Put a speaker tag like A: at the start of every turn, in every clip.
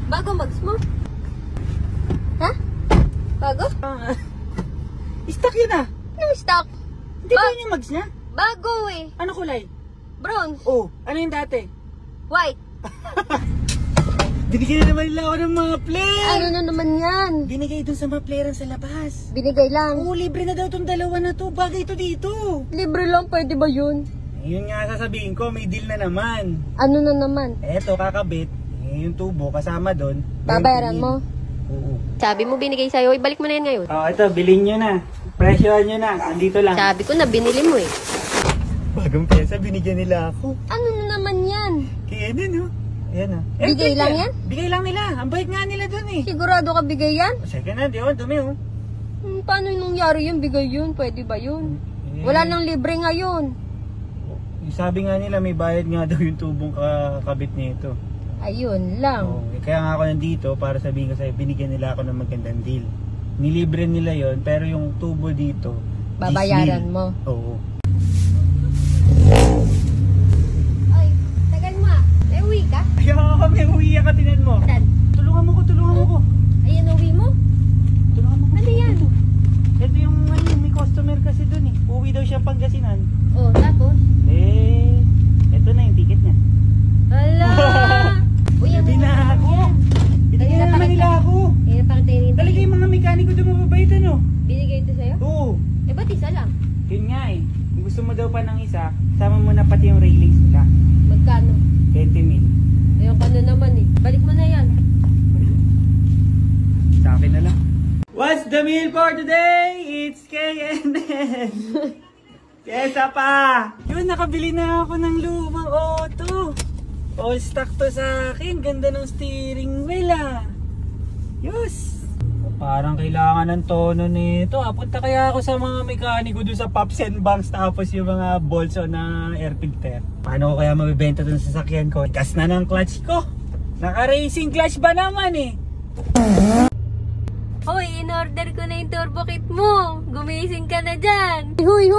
A: Bago mags mo? Ha? Bago?
B: Stock yun ah.
A: Anong stock?
B: Hindi ba yun yung mags niya?
A: Bago eh.
B: Ano kulay?
A: Bronze.
B: Oh, ano yung dati?
A: White.
B: Binigyan na naman nila ako ng mga player.
A: Ano na naman yan?
B: Binigay dun sa mga player sa labas.
A: Binigay lang.
B: Oo, libre na daw tong dalawa na to. Bagay ito dito.
A: Libre lang, pwede ba yun?
B: Yun nga sasabihin ko, may deal na naman.
A: Ano na naman?
B: Eto, kakabit. Yung tubo kasama doon.
A: Babayaran mo?
B: Oo.
A: Sabi mo binigay sa'yo, ibalik mo na yan ngayon.
B: Oh, ito, bilhin nyo na. Presyohan nyo na. Andito lang.
A: Sabi ko na binili mo eh.
B: Bagong pyesa, binigyan nila ako.
A: Ano na naman yan?
B: Kaya na, no? Ayan,
A: Bigay lang yan?
B: Bigay lang nila. Ang bait nga nila doon eh.
A: Sigurado ka bigay yan?
B: Second hand, yun. Dumi, oh.
A: Paano yung nangyari yun? Bigay yun? Pwede ba yun? Wala nang libre ngayon.
B: Sabi nga nila, may bayad nga daw yung tubong kakabit nito.
A: Ayun lang.
B: Oh, kaya nga ako nandito para sabihin ko sa'yo, binigyan nila ako ng magandang deal. Nilibre nila yon, pero yung tubo dito,
A: babayaran mo.
B: Oo.
A: Ay, tagal mo ah. May uwi ka?
B: Ayaw ka, may uwi ka, tinan mo.
A: Dad.
B: Tulungan mo ko.
A: Ayun, uwi mo?
B: Tulungan mo ko.
A: Ano yan?
B: Ito yung may customer kasi dun eh. Uwi daw siya Pangasinan.
A: Oh, tapos?
B: Ito na yung ticket niya.
A: Hala! Uy,
B: Sabi na ako. Binigyan na naman nila ako.
A: Ayun, pakitayin.
B: Talaga yung mga mekaniko doon mababait ano?
A: Binigay ito sa'yo?
B: Oo.
A: Eh, ba't isa lang?
B: Yun nga eh. Kung gusto mo daw pa ng isa, sama mo na pati yung railings nila.
A: Magkano?
B: 20,000.
A: Ayun ka na naman eh. Balik mo na yan.
B: Sa akin na lang. What's the meal for today? It's KNN. Kesa pa. Yun, nakabili na ako ng lumang auto. All stock to sa akin. Ganda ng steering wheel ah. Yes. Parang kailangan ng tono nito. Punta kaya ako sa mga mekaniko doon sa Pops and Banks tapos yung mga bolts na air filter. Paano ko kaya mabibenta doon sa sasakyan ko? Gas na ng clutch ko. Naka-racing clutch ba naman eh?
A: Hoy, in-order ko na yung turbo kit mo. Gumising ka na dyan. Hoy,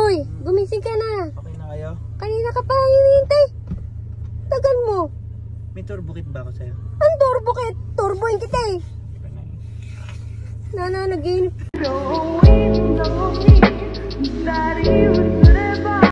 A: gumising ka na.
B: Okay na kayo?
A: Kanina ka pa hinihintay. Tagal mo.
B: May turbo kit ba ako sa'yo?
A: Ang turbo kit? Turboin kita eh. Nanaginip.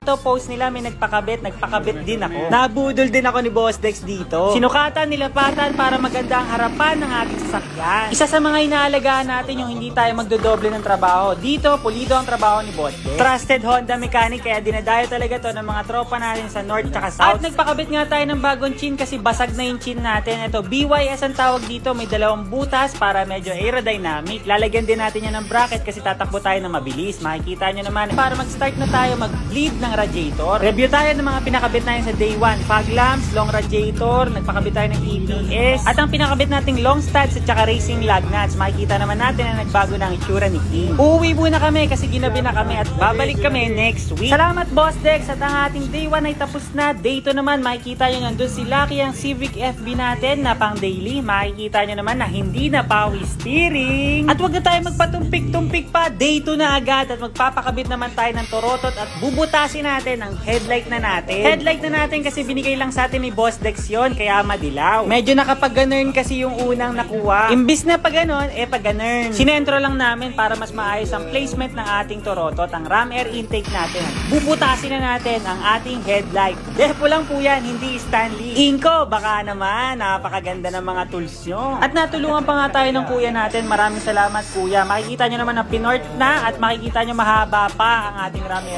B: Ito post nila, may nagpakabit din ako. Nabudol din ako ni Boss Dex dito. Sinukatan, nilapatan para maganda ang harapan ng ating sasakyan. Isa sa mga inaalagaan natin yung hindi tayo magdodoble ng trabaho. Dito, pulido ang trabaho ni Boss Dex. Trusted Honda mechanic, kaya dinadayo talaga to ng mga tropa natin sa North at South. At nagpakabit nga tayo ng bagong chin kasi basag na yung chin natin. Ito, BYS ang tawag dito. May dalawang butas para medyo aerodynamic. Lalagyan din natin yan ng bracket kasi tatakbo tayo na mabilis. Makikita nyo naman. Para mag-start na tayo, mag-bleed ng radiator. Review tayo ng mga pinakabit natin sa day 1. Fog lamps, long radiator, nagpakabit tayo ng EPS, at ang pinakabit nating long studs at saka racing lug nuts. Makikita naman natin na nagbago na ang itsura ni King. Uuwi muna kami kasi ginabi na kami at babalik kami next week. Salamat Boss Dex, at ang ating day 1 ay tapos na. Day 2 naman, makikita nyo nandun si Lucky, ang Civic FB natin na pang daily. Makikita nyo naman na hindi na power steering. At wag na tayo magpatumpik-tumpik pa. Day 2 na agad at magpapakabit naman tayo ng torotot at bubutasin natin ang headlight na natin. Headlight na natin kasi binigay lang sa atin ni Boss Dex yun, kaya madilaw. Medyo nakapag-ganern kasi yung unang nakuha. Imbis na pag-ganon, pag-ganern. Sinentro lang namin para mas maayos ang placement ng ating torotot, ang ram air intake natin. Bubutasin na natin ang ating headlight. Depo lang po yan, hindi Stanley. Inko, baka naman, napakaganda ng mga tools nyo. At natulungan pa nga tayo ng kuya natin. Maraming salamat kuya. Makikita nyo naman na pinort na at makikita nyo mahaba pa ang ating ram air.